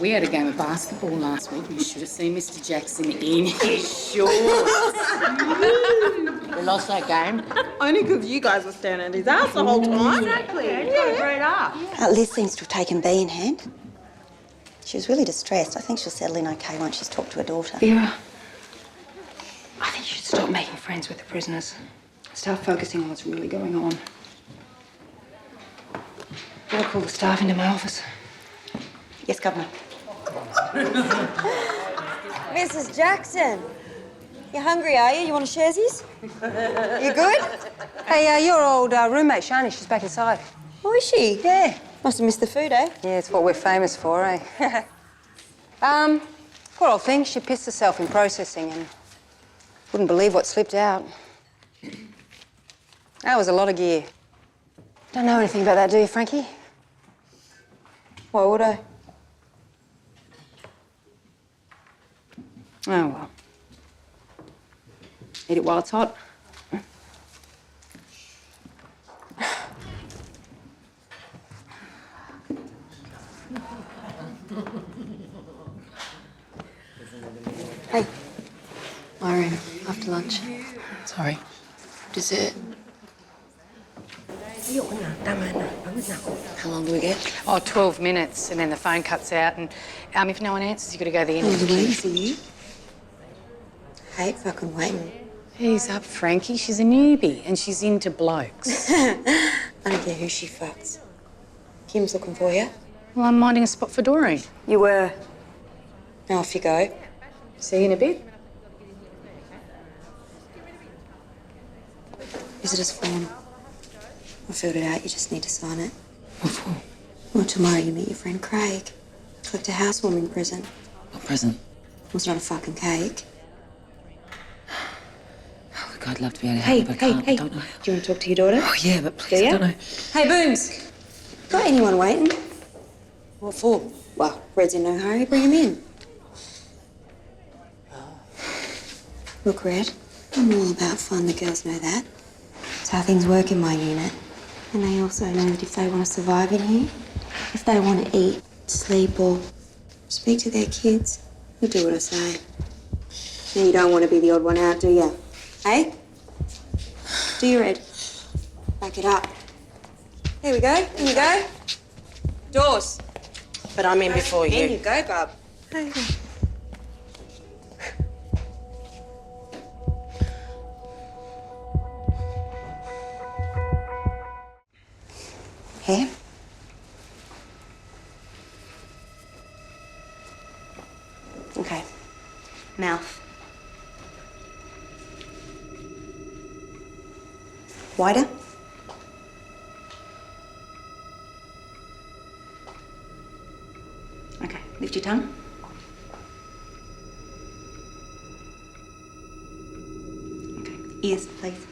We had a game of basketball last week. You should have seen Mr. Jackson in his shorts. We lost that game. Only because you guys were staring at his ass the whole time. Exactly. He's got a great ass. Liz seems to have taken Bea in hand. She was really distressed. I think she'll settle in okay once she's talked to her daughter. Vera, I think you should stop making friends with the prisoners. Start focusing on what's really going on. I'll call the staff into my office. Yes, Governor. Mrs. Jackson, you hungry, are you? You want a sharesies? You good? Hey, your old roommate, Shani, she's back inside. Oh, is she? Yeah. Must have missed the food, eh? Yeah, it's what we're famous for, eh? Poor old thing. She pissed herself in processing and wouldn't believe what slipped out. That was a lot of gear. Don't know anything about that, do you, Frankie? Why would I? Oh, well. Eat it while it's hot. Hey. My room, after lunch. Sorry. Dessert. How long do we get? Oh, 12 minutes, and then the phone cuts out, and if no one answers, you've got to go to the end of the waiting queue. for you. Hate fucking waiting. Ease up, Frankie. She's a newbie, and she's into blokes. I don't care who she fucks. Kim's looking for you. Well, I'm minding a spot for Doreen. You were. Now off you go. See you in a bit. Visitor's form. I filled it out, you just need to sign it. What for? Well, tomorrow you meet your friend Craig. Collect a housewarming present. What present? Well, it's not a fucking cake. Oh, look, I'd love to be able to help you, but I can't. I don't know. Do you want to talk to your daughter? Oh, yeah, but please, Do I ya? don't know. Hey, Booms! Got anyone waiting? What for? Well, Red's in no hurry, bring him in. Look, Red, I'm all about fun, the girls know that. It's how things work in my unit. And they also know that if they want to survive in here, if they want to eat, sleep, or speak to their kids, they'll do what I say. Now, you don't want to be the odd one out, do you? Hey? Do you, Red? Back it up. There we go, in you go. Doors. But I'm in before you. In you go, bub. Hair? Okay. Mouth. Wider? Okay, lift your tongue. Okay, ears, please.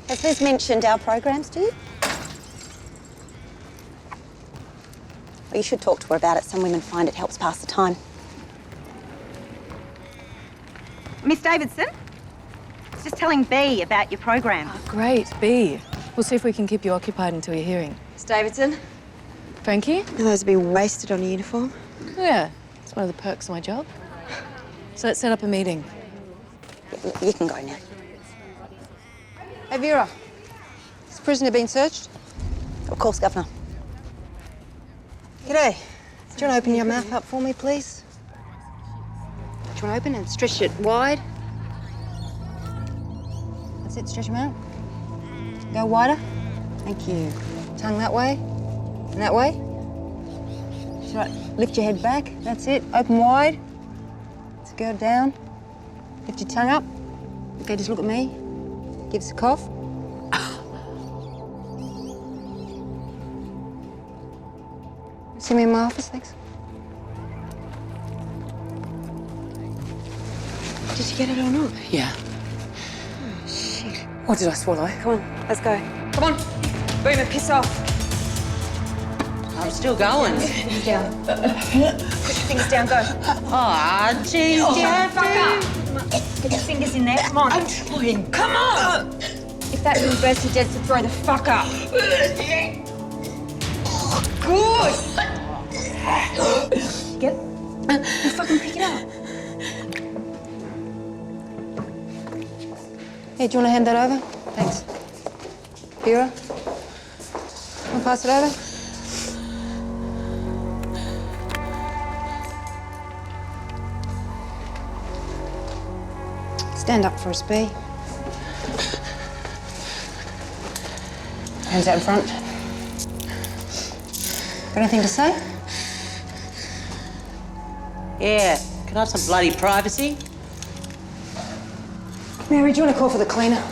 Has Liz mentioned our programs to you? Well, you should talk to her about it. Some women find it helps pass the time. Miss Davidson, I was just telling Bea about your program. Oh, great, Bea. We'll see if we can keep you occupied until your hearing. Miss Davidson, Frankie? those would be wasted on a uniform. Oh, yeah, it's one of the perks of my job. So let's set up a meeting. You can go now. Hey, Vera. Has the prisoner been searched? Of course, Governor. G'day. Do you want to open your mouth up for me, please? Do you want to open and stretch it wide? That's it, stretch them out. Go wider. Thank you. Tongue that way. And that way. Should I lift your head back? That's it. Open wide. Let's go down. Lift your tongue up. Okay, just look at me. Give us a cough. See me in my office, thanks. Did you get it or not? Yeah. Oh, shit. What did I swallow? Come on, let's go. Come on. Boomer, piss off. I'm still going. Down. Put your fingers down, go. Aw, jeez, Jeffrey. Get your fingers in in there. Come on. I'm trying. Come on! If that room bursts, you're dead, so throw the fuck up. Good. Get. You fucking pick it up. Hey, do you want to hand that over? Thanks. Vera? Want to pass it over? Stand up for us, Bea. Hands out in front. Got anything to say? Yeah. Can I have some bloody privacy? Mary, do you want to call for the cleaner?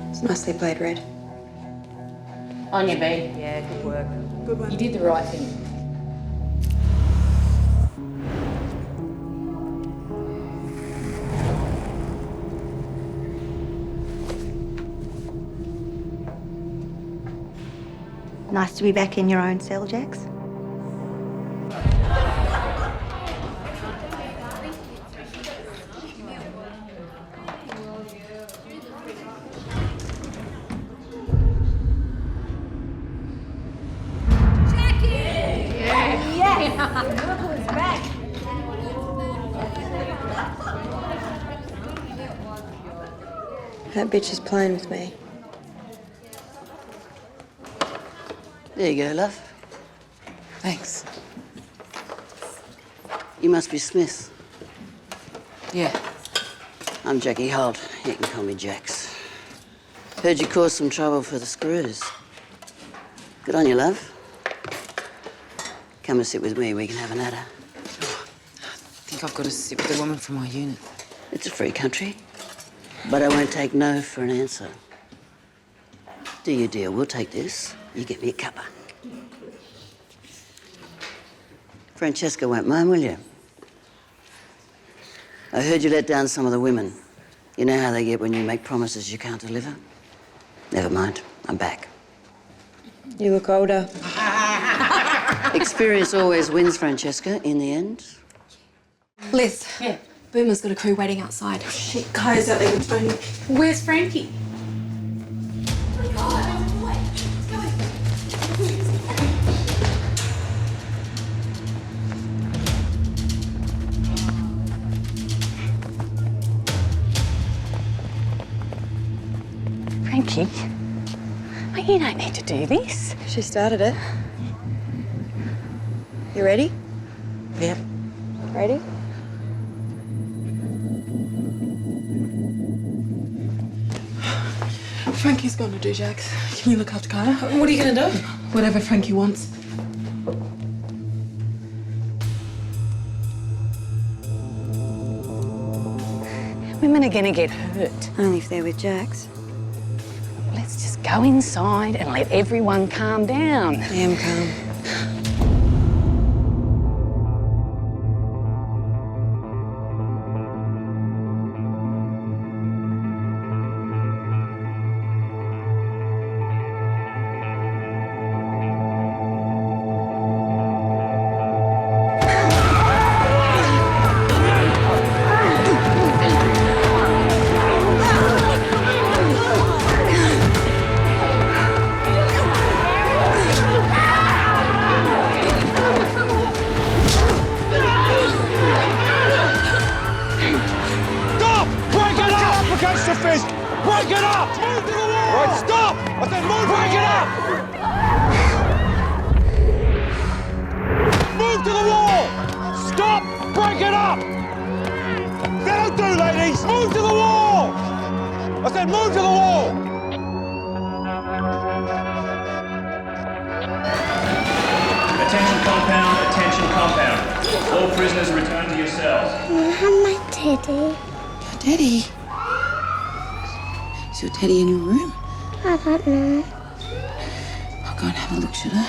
It's nicely played, Red. On your Bea. Yeah, good work. You did the right thing. Nice to be back in your own cell, Jax. That bitch is playing with me. There you go, love. Thanks. You must be Smith. Yeah. I'm Jacs Holt. You can call me Jax. Heard you caused some trouble for the screws. Good on you, love. Come and sit with me. We can have an adder. I think I've got to sit with a woman from our unit. It's a free country. But I won't take no for an answer. Do your deal. We'll take this. You get me a cuppa. Francesca won't mind, will you? I heard you let down some of the women. You know how they get when you make promises you can't deliver? Never mind. I'm back. You look older. Experience always wins, Francesca, in the end. Liz. Yeah. Boomer's got a crew waiting outside. Shit, guys, that they were trying to... Where's Frankie? Frankie, well, you don't need to do this. She started it. You ready? Yep. Ready? Frankie's gonna do, Jax. Can you look after Carla? What are you going to do? Whatever Frankie wants. Women are gonna get hurt. Only if they're with Jax. Let's just go inside and let everyone calm down. I am calm. Break it up! Move to the wall! Right, stop! I said move! Break it up! Move to the wall! Stop! Break it up! That'll do, ladies! Move to the wall! I said move to the wall! Attention compound, attention compound. All prisoners return to your cells. My teddy. Daddy. Is your teddy in your room? I don't know. I'll go and have a look, should I?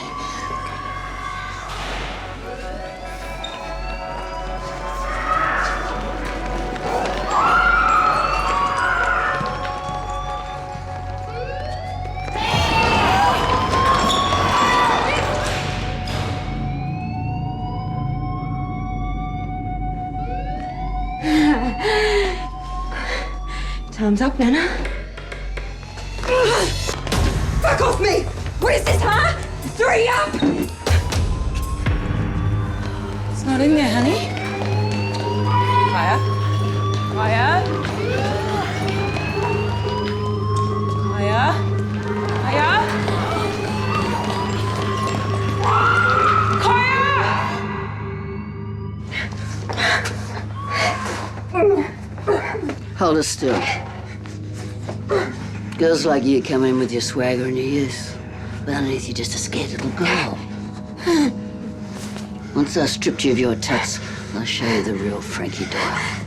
Time's up, Nana. Fuck off me! What is this, huh? 3 up! It's not in there, honey. Kaya? Kaya? Kaya? Kaya? Hold us still. Girls like you come in with your swagger and your youth, but underneath you're just a scared little girl. Once I've stripped you of your tuts, I'll show you the real Franky Doyle.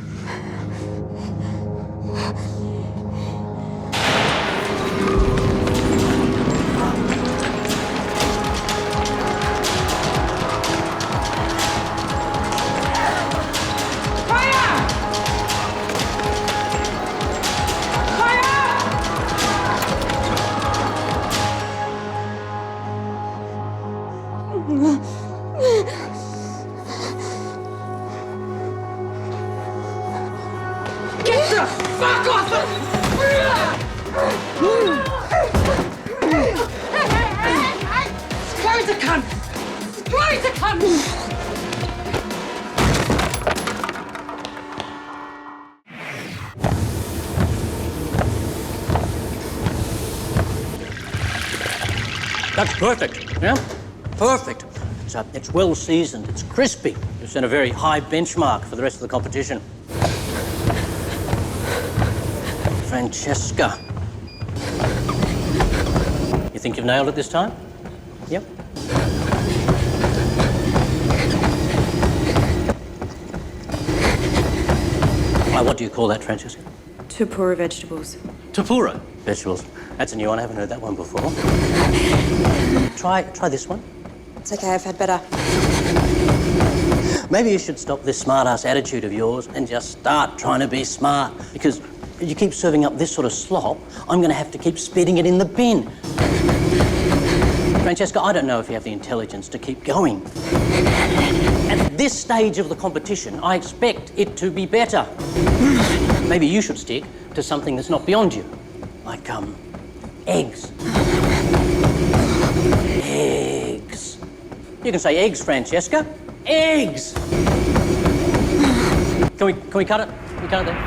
Get the fuck off of me! Where is the cunt? Where is the cunt? That's perfect, yeah? Perfect. It's well seasoned, it's crispy. It's in a very high benchmark for the rest of the competition. Francesca. You think you've nailed it this time? Yep. What do you call that, Francesca? Tempura vegetables. Tempura vegetables. That's a new one. I haven't heard that one before. Try this one. It's okay, I've had better. Maybe you should stop this smart-ass attitude of yours and just start trying to be smart. Because if you keep serving up this sort of slop, I'm going to have to keep spitting it in the bin. Francesca, I don't know if you have the intelligence to keep going. At this stage of the competition, I expect it to be better. Maybe you should stick to something that's not beyond you. Like, eggs. Eggs. You can say eggs, Francesca. Eggs! Can we cut it? Can we cut it there?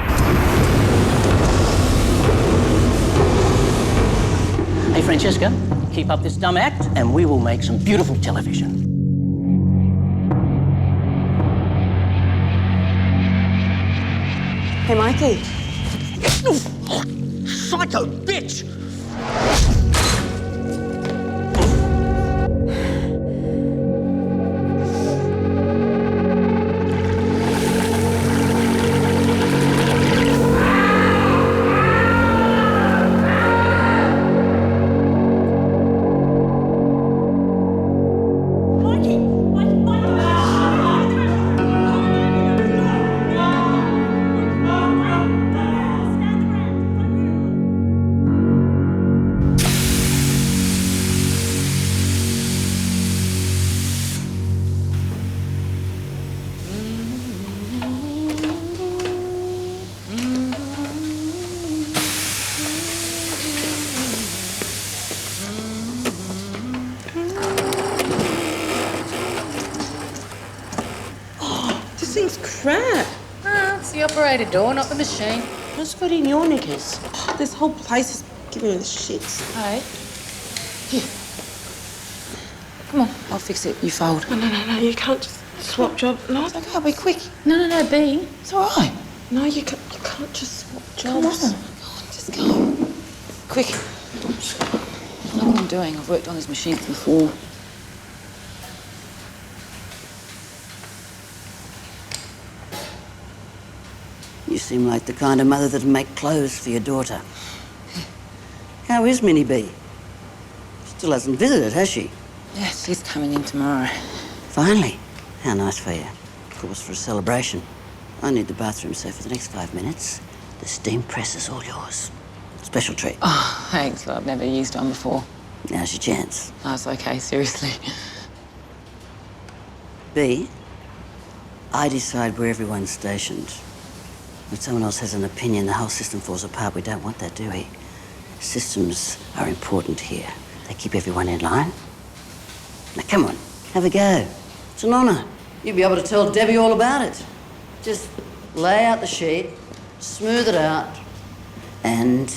Hey, Francesca, keep up this dumb act and we will make some beautiful television. Hey, Mikey. Psycho bitch! Crap. Ah, it's the operator door, not the machine. Just put in your knickers. This whole place is giving me the shits. Hey. Here. Come on, I'll fix it. You fold. No, you can't just swap jobs. No, It's okay, I'll be quick. No, Bea. It's all right. No, you can't just swap Come jobs. on. Just go. Quick. I know what I'm doing. I've worked on these machines before. You seem like the kind of mother that'd make clothes for your daughter. How is Minnie Bea? Still hasn't visited, has she? Yeah, she's coming in tomorrow. Finally. How nice for you. Cause for a celebration. I need the bathroom safe for the next 5 minutes. The steam press is all yours. Special treat. Oh, thanks. I've never used one before. Now's your chance. No, it's okay, seriously. Bea, I decide where everyone's stationed. When someone else has an opinion, the whole system falls apart. We don't want that, do we? Systems are important here. They keep everyone in line. Now, come on, have a go. It's an honour. You'll be able to tell Debbie all about it. Just lay out the sheet, smooth it out, and...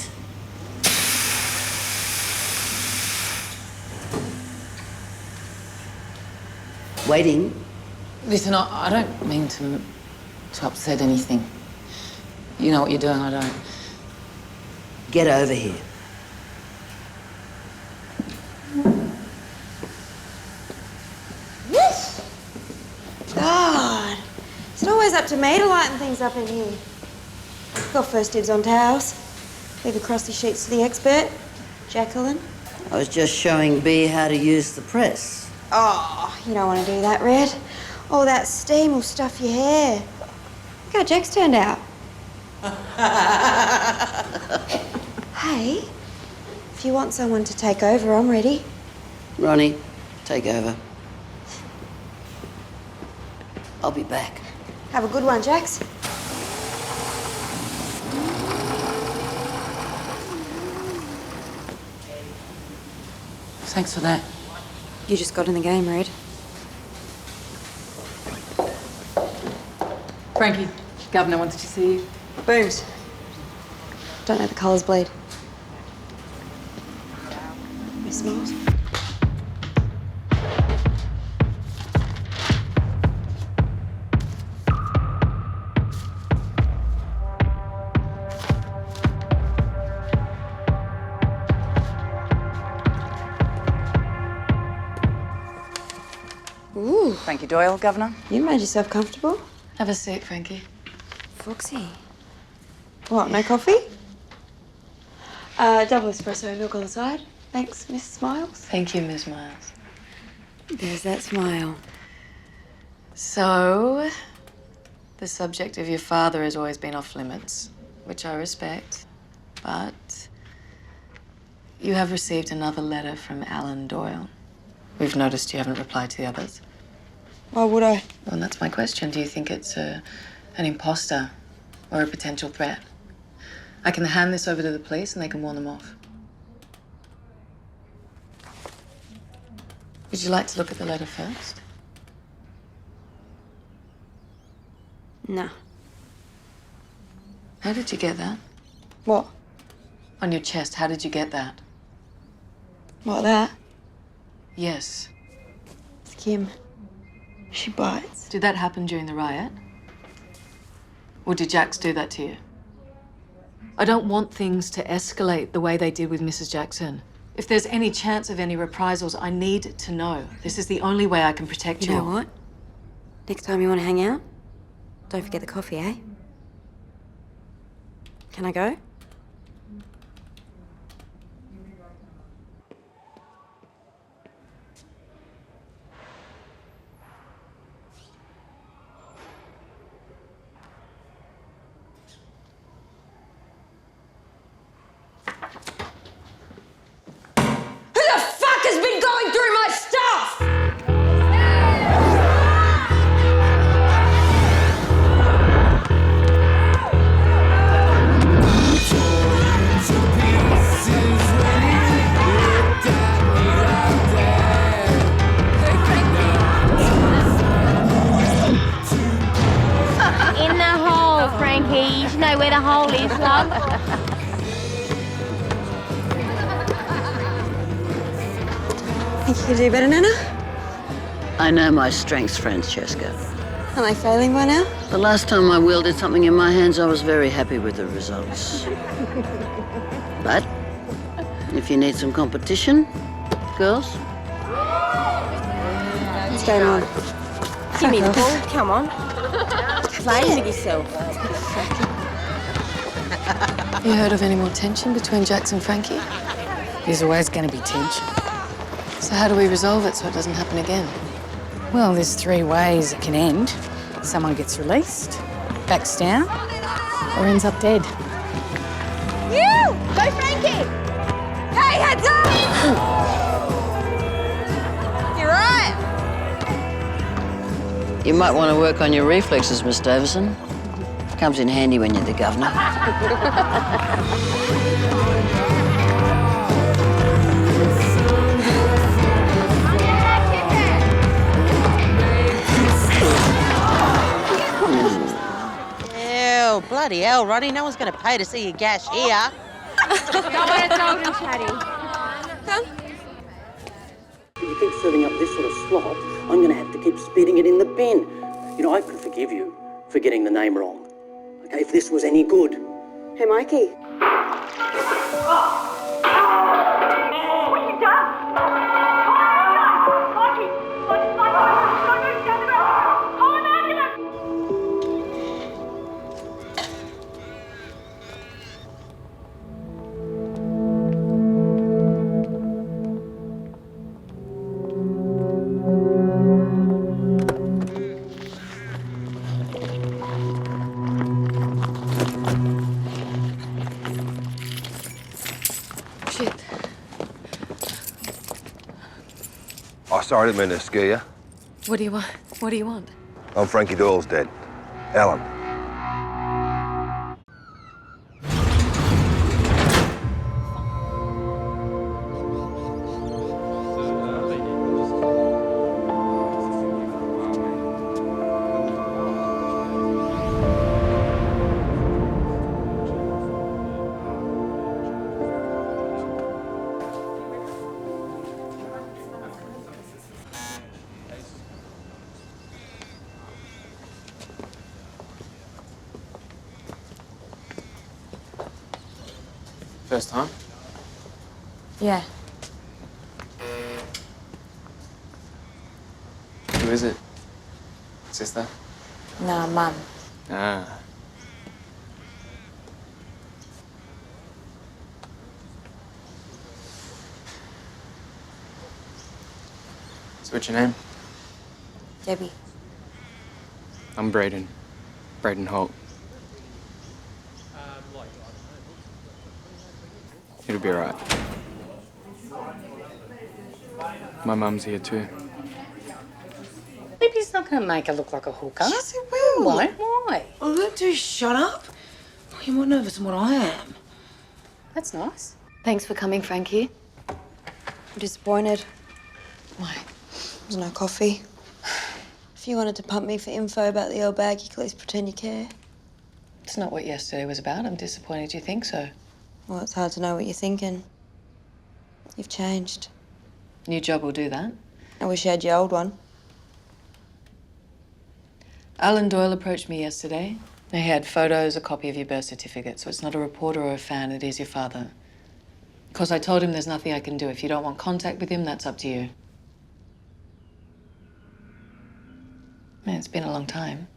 waiting. Listen, I don't mean to upset anything. You know what you're doing, I don't. Get over here. God, is it always up to me to lighten things up in here? Got first dibs on towels. Leave the crusty sheets to the expert, Jacqueline. I was just showing Bea how to use the press. Oh, you don't want to do that, Red. All that steam will stuff your hair. Look how Jack's turned out. Hey, if you want someone to take over, I'm ready. Ronnie, take over. I'll be back. Have a good one, Jax. Thanks for that. You just got in the game, Red. Frankie, Governor wanted to see you. Booms. Don't let the colours bleed. Miss Smiles. Ooh. Franky Doyle, Governor. You made yourself comfortable. Have a seat, Frankie. Foxy. What, no coffee? Double espresso, milk on the side. Thanks, Miss Smiles. Thank you, Miss Miles. There's that smile. So, the subject of your father has always been off limits, which I respect, but you have received another letter from Alan Doyle. We've noticed you haven't replied to the others. Why would I? Well, that's my question. Do you think it's an imposter or a potential threat? I can hand this over to the police and they can warn them off. Would you like to look at the letter first? No. How did you get that? What? On your chest, how did you get that? What, that? Yes. It's Kim. She bites. Did that happen during the riot? Or did Jacs do that to you? I don't want things to escalate the way they did with Mrs. Jackson. If there's any chance of any reprisals, I need to know. This is the only way I can protect you. You know what? Next time you want to hang out, don't forget the coffee, eh? Can I go? Where the hole is, love. Think you can do better, Nana? I know my strengths, Francesca. Am I failing by now? The last time I wielded something in my hands, I was very happy with the results. But if you need some competition, girls. What's going on? Give me the ball. Come on. Play with yourself. You heard of any more tension between Jacs and Frankie? There's always going to be tension. So how do we resolve it so it doesn't happen again? Well, there's three ways it can end. Someone gets released, backs down, or ends up dead. You! Go Frankie! Hey, heads up! You're right. You might want to work on your reflexes, Miss Davison. Comes in handy when you're the governor. Ew, bloody hell, Ronnie. No one's going to pay to see you gash here. Go ahead, Golden Chatty. If you keep serving up this sort of slop, I'm going to have to keep spitting it in the bin. You know, I could forgive you for getting the name wrong. Okay, if this was any good. Hey, Mikey. Oh, sorry, I didn't mean to scare you. What do you want? What do you want? I'm Franky Doyle's dad. Alan. First time? Yeah. Who is it? Sister? Nah, Mum. Ah. So what's your name? Debbie. I'm Braden. Braden Holt. It'll be alright. My mum's here too. Libby's not going to make her look like a hooker. Yes, it will. Why? Why? Oh, don't do shut up. Oh, you're more nervous than what I am. That's nice. Thanks for coming, Frankie. I'm disappointed. Why? There's no coffee. If you wanted to pump me for info about the old bag, you could at least pretend you care. It's not what yesterday was about. I'm disappointed you think so. Well, it's hard to know what you're thinking. You've changed. New job will do that. I wish you had your old one. Alan Doyle approached me yesterday. He had photos, a copy of your birth certificate, so it's not a reporter or a fan, it is your father. Of course, I told him there's nothing I can do. If you don't want contact with him, that's up to you. Man, it's been a long time.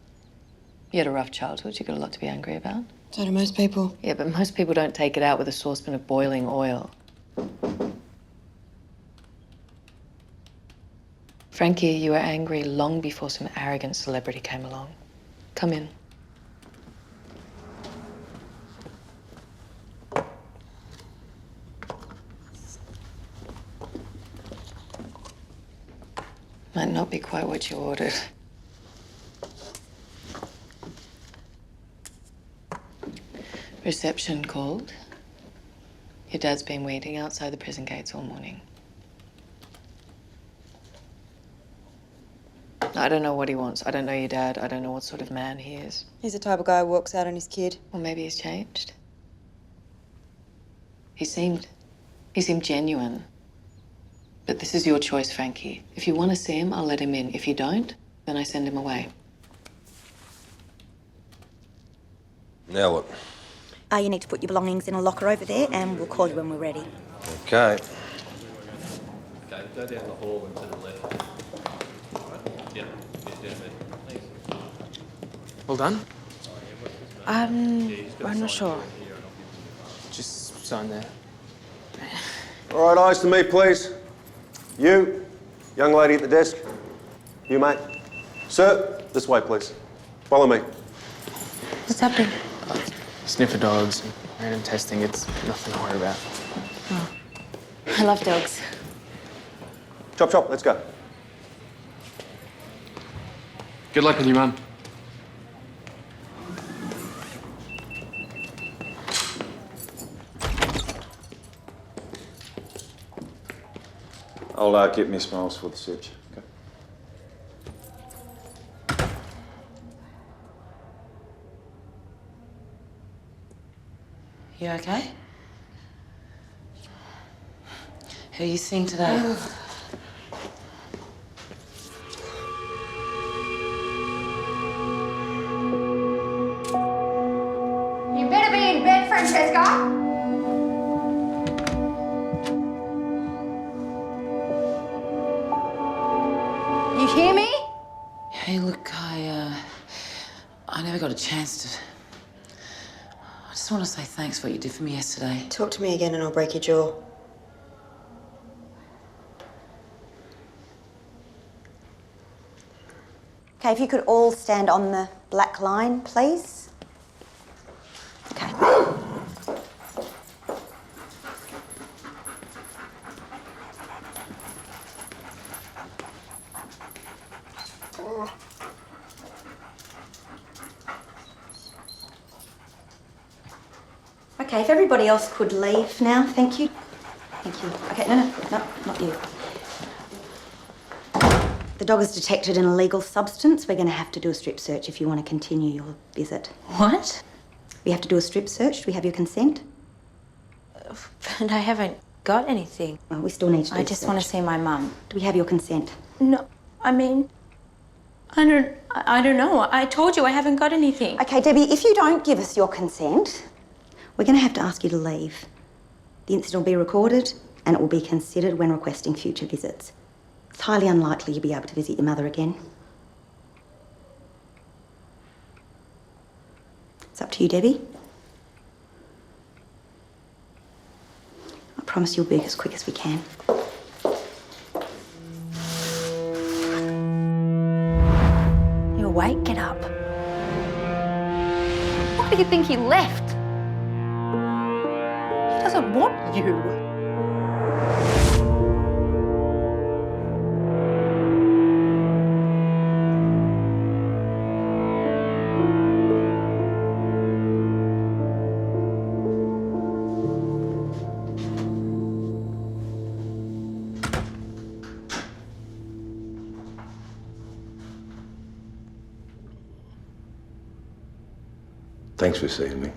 You had a rough childhood. You got a lot to be angry about. So do most people. Yeah, but most people don't take it out with a saucepan of boiling oil. Frankie, you were angry long before some arrogant celebrity came along. Come in. Might not be quite what you ordered. Reception called. Your dad's been waiting outside the prison gates all morning. I don't know what he wants. I don't know your dad. I don't know what sort of man he is. He's the type of guy who walks out on his kid. Well, maybe he's changed. He seemed genuine. But this is your choice, Frankie. If you want to see him, I'll let him in. If you don't, then I send him away. Now what? You need to put your belongings in a locker over there, and we'll call you when we're ready. Okay. Okay, go down the hall and to the left. Yeah, All done? I'm not sure. Just sign there. All right, eyes to me, please. You, young lady at the desk. You, mate. Sir, this way, please. Follow me. What's happening? Sniffer dogs, random testing, it's nothing to worry about. Oh. I love dogs. Chop, chop, let's go. Good luck with your mum. I'll get Miss Miles for the search. Okay. You okay? Who are you seeing today? You better be in bed, Francesca. You hear me? Hey, look, I never got a chance to... I just want to say thanks for what you did for me yesterday. Talk to me again and I'll break your jaw. Okay, if you could all stand on the black line, please. Okay. Okay, if everybody else could leave now, thank you. Thank you. Okay, no, not you. The dog is detected an illegal substance. We're going to have to do a strip search if you want to continue your visit. What? We have to do a strip search. Do we have your consent? But I haven't got anything. Well, we still need to do I a just want to search. see my mum. Do we have your consent? No, I mean, I don't know. I told you I haven't got anything. Okay, Debbie, if you don't give us your consent, we're going to have to ask you to leave. The incident will be recorded and it will be considered when requesting future visits. It's highly unlikely you'll be able to visit your mother again. It's up to you, Debbie. I promise you'll be as quick as we can. You awake? Get up. Why do you think he left? He doesn't want you. Thanks for seeing me.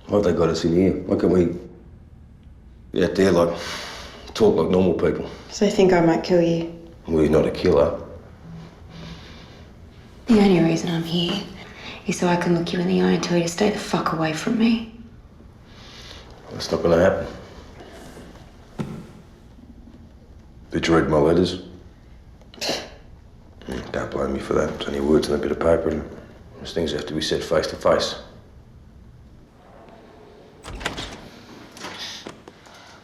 Why have they got us in here? Why can't we be out there, like, talk like normal people? So they think I might kill you. Well, you're not a killer. The only reason I'm here is so I can look you in the eye and tell you to stay the fuck away from me. Well, that's not gonna happen. Did you read my letters? Don't blame me for that. It's only words on a bit of paper, and those things have to be said face to face.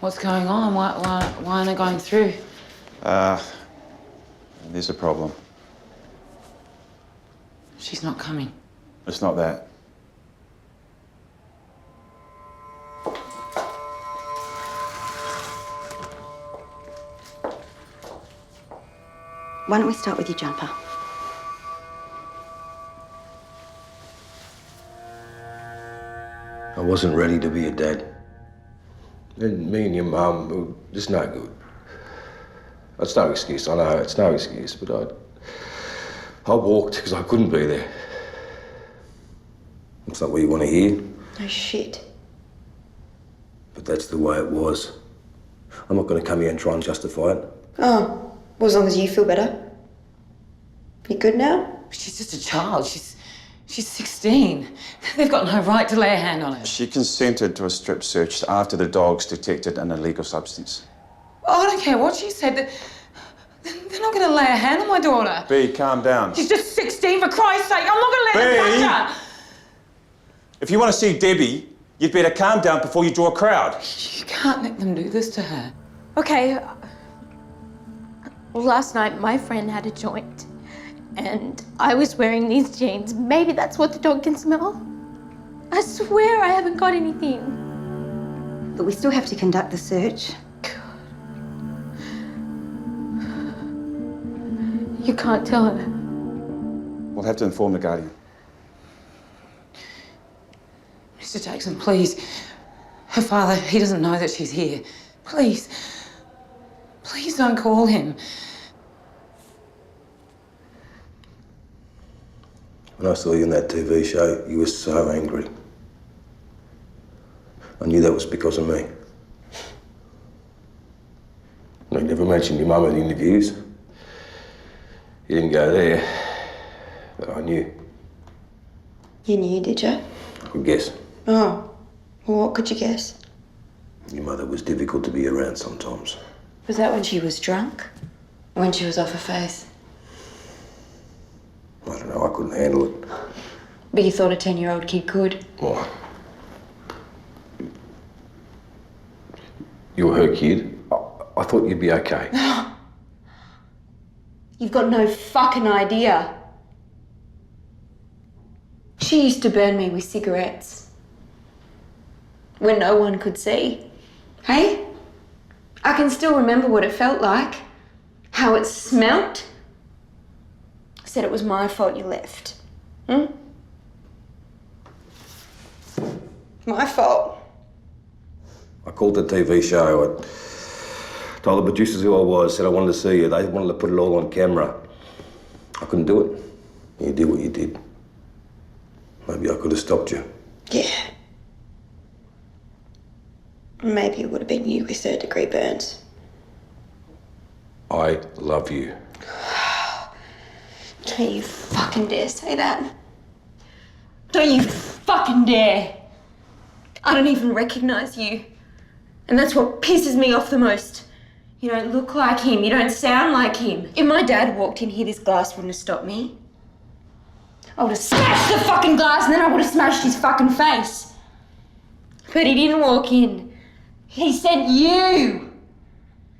What's going on? Why aren't I going through? There's a problem. She's not coming. It's not that. Why don't we start with your jumper? I wasn't ready to be a dad. And me and your mum were just no good. It's no excuse, I know, it's no excuse, but I walked because I couldn't be there. It's not what you want to hear, No shit. but that's the way it was. I'm not going to come here and try and justify it. Oh, well, as long as you feel better. You good now? She's just a child. She's 16. They've got no right to lay a hand on her. She consented to a strip search after the dogs detected an illegal substance. Oh, I don't care what she said. They're not going to lay a hand on my daughter. Bea, calm down. She's just 16, for Christ's sake. I'm not going to let her touch her. If you want to see Debbie, you'd better calm down before you draw a crowd. You can't let them do this to her. Okay. Well, last night my friend had a joint and I was wearing these jeans. Maybe that's what the dog can smell. I swear I haven't got anything. But we still have to conduct the search. You can't tell her. We'll have to inform the Guardian. Mr. Jackson, please. Her father, he doesn't know that she's here. Please. Please don't call him. When I saw you in that TV show, you were so angry. I knew that was because of me. You never mentioned your mum in the interviews. You didn't go there, but I knew. You knew, did you? I could guess. Oh, well, what could you guess? Your mother was difficult to be around sometimes. Was that when she was drunk? Or when she was off her face? I don't know, I couldn't handle it. But you thought a 10-year-old kid could? Why? You were her kid. I thought you'd be okay. You've got no fucking idea. She used to burn me with cigarettes. When no one could see. Hey? I can still remember what it felt like. How it smelt. Said it was my fault you left. My fault. I called the TV show. I told the producers who I was, said I wanted to see you. They wanted to put it all on camera. I couldn't do it. You did what you did. Maybe I could have stopped you. Yeah. Maybe it would have been you with third-degree burns. I love you. Don't you fucking dare say that. Don't you fucking dare. I don't even recognise you. And that's what pisses me off the most. You don't look like him. You don't sound like him. If my dad walked in here, this glass wouldn't have stopped me. I would have smashed the fucking glass and then I would have smashed his fucking face. But he didn't walk in. He sent you.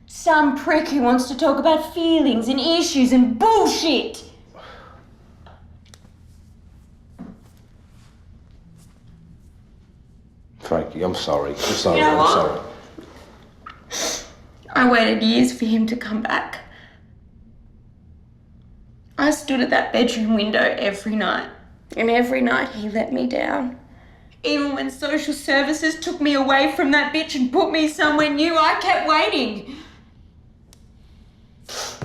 Some prick who wants to talk about feelings and issues and bullshit. Frankie, I'm sorry. I'm sorry. You know I'm what? sorry. I waited years for him to come back. I stood at that bedroom window every night, and every night he let me down. Even when social services took me away from that bitch and put me somewhere new, I kept waiting.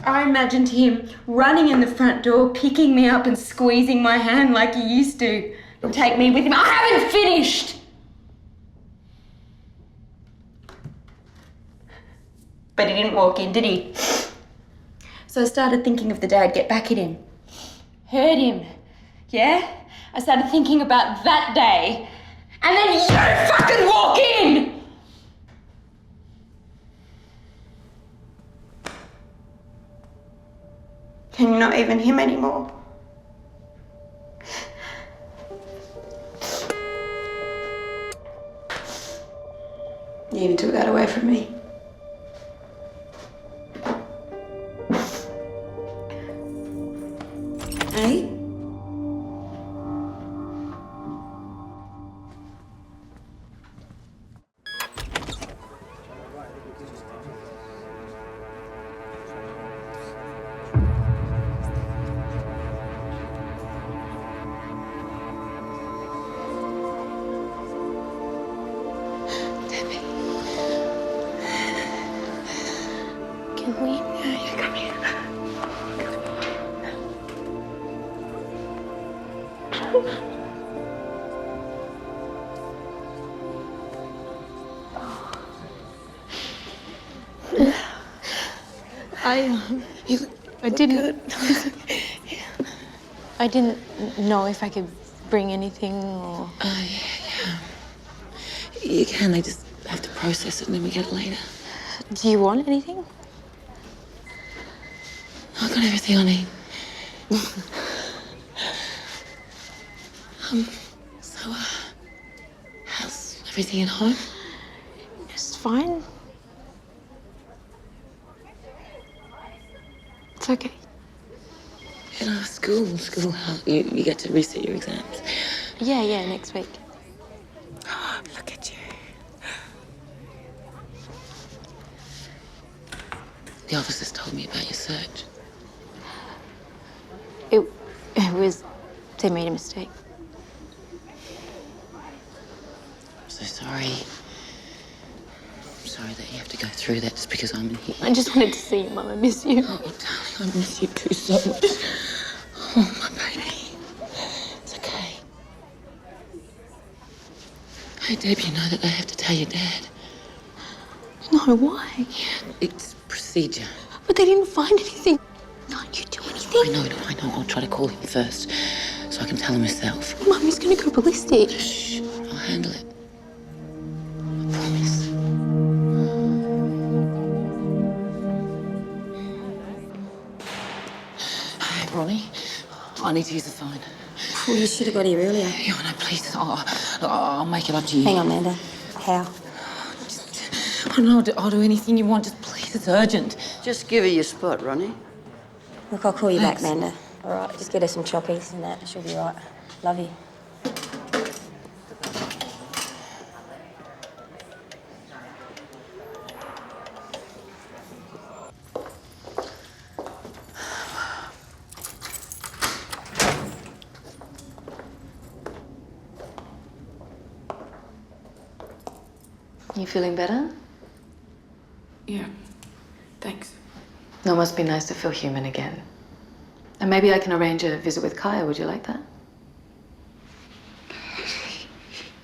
I imagined him running in the front door, picking me up and squeezing my hand like he used to, and take me with him. I haven't finished! But he didn't walk in, did he? So I started thinking of the day I'd get back at him. Hurt him. Yeah? I started thinking about that day. And then you fucking walk in! And you're not even him anymore. You even took that away from me. Hey? Can we? Yeah, come here. I didn't know if I could bring anything or... Yeah. You can, I just have to process it and then we get it later. Do you want anything? I got everything I need. So, how's everything at home? It's fine. It's okay. You know, school, how you get to reset your exams. Yeah, next week. Oh, look at you. The officers told me about your search. It was... They made a mistake. I'm so sorry. I'm sorry that you have to go through that just because I'm in here. I just wanted to see you, Mum. I miss you. Oh, darling, I miss you too so much. Oh, my baby. It's okay. Hey, Deb, you know that they have to tell your dad. No, why? Yeah, it's procedure. But they didn't find anything. Can't you do anything? I know. I'll try to call him first so I can tell him myself. Mum, he's going to go ballistic. Shh, I'll handle it. I promise. Hey, Ronnie, I need to use the phone. Well, you should have got here earlier. Yeah, no, please. I'll make it up to you. Hang on, Amanda. How? I don't know. I'll do anything you want. Just please, it's urgent. Just give her your spot, Ronnie. Look, I'll call you Thanks. back, Amanda. All right, just get her some chockies and that. She'll be right. Love you. You feeling better? Yeah, thanks. No, it must be nice to feel human again. And maybe I can arrange a visit with Kaya. Would you like that?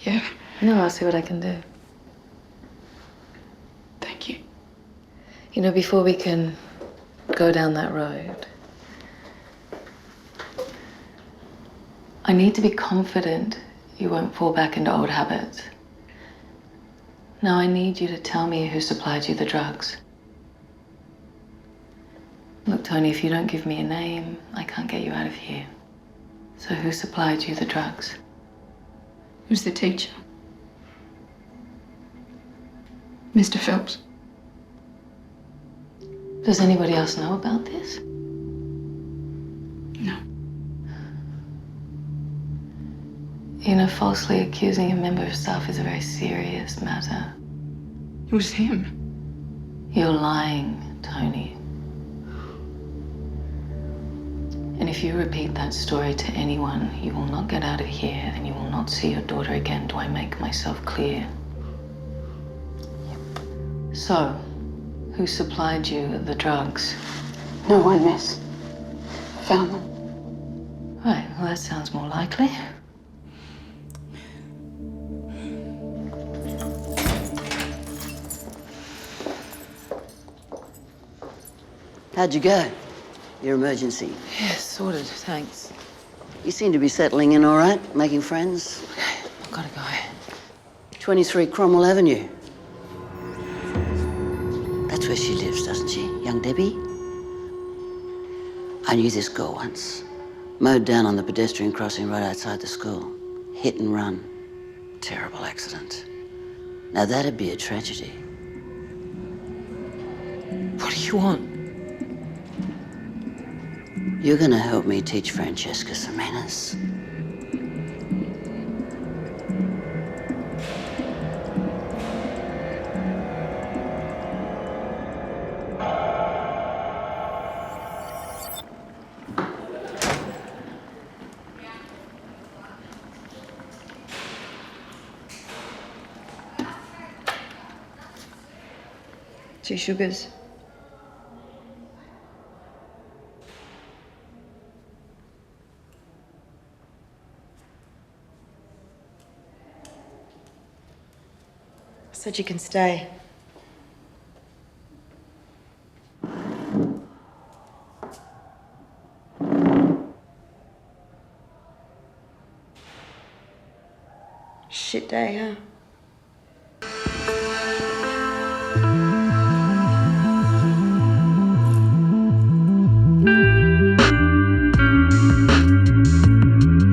Yeah. No, I'll see what I can do. Thank you. You know, before we can go down that road, I need to be confident you won't fall back into old habits. Now, I need you to tell me who supplied you the drugs. Look, Tony, if you don't give me a name, I can't get you out of here. So who supplied you the drugs? Who's the teacher? Mr. Phelps. Does anybody else know about this? No. You know, falsely accusing a member of staff is a very serious matter. It was him. You're lying, Tony. And if you repeat that story to anyone, you will not get out of here and you will not see your daughter again. Do I make myself clear? Yep. So, who supplied you the drugs? No one, miss. I found them. Right, well, that sounds more likely. How'd you go? Your emergency? Yeah, sorted, thanks. You seem to be settling in all right, making friends. Okay, I've gotta go. 23 Cromwell Avenue. That's where she lives, doesn't she? Young Debbie? I knew this girl once. Mowed down on the pedestrian crossing right outside the school. Hit and run. Terrible accident. Now that'd be a tragedy. What do you want? You're gonna help me teach Francesca some manners. Two sugars. Said you can stay. Shit day, huh?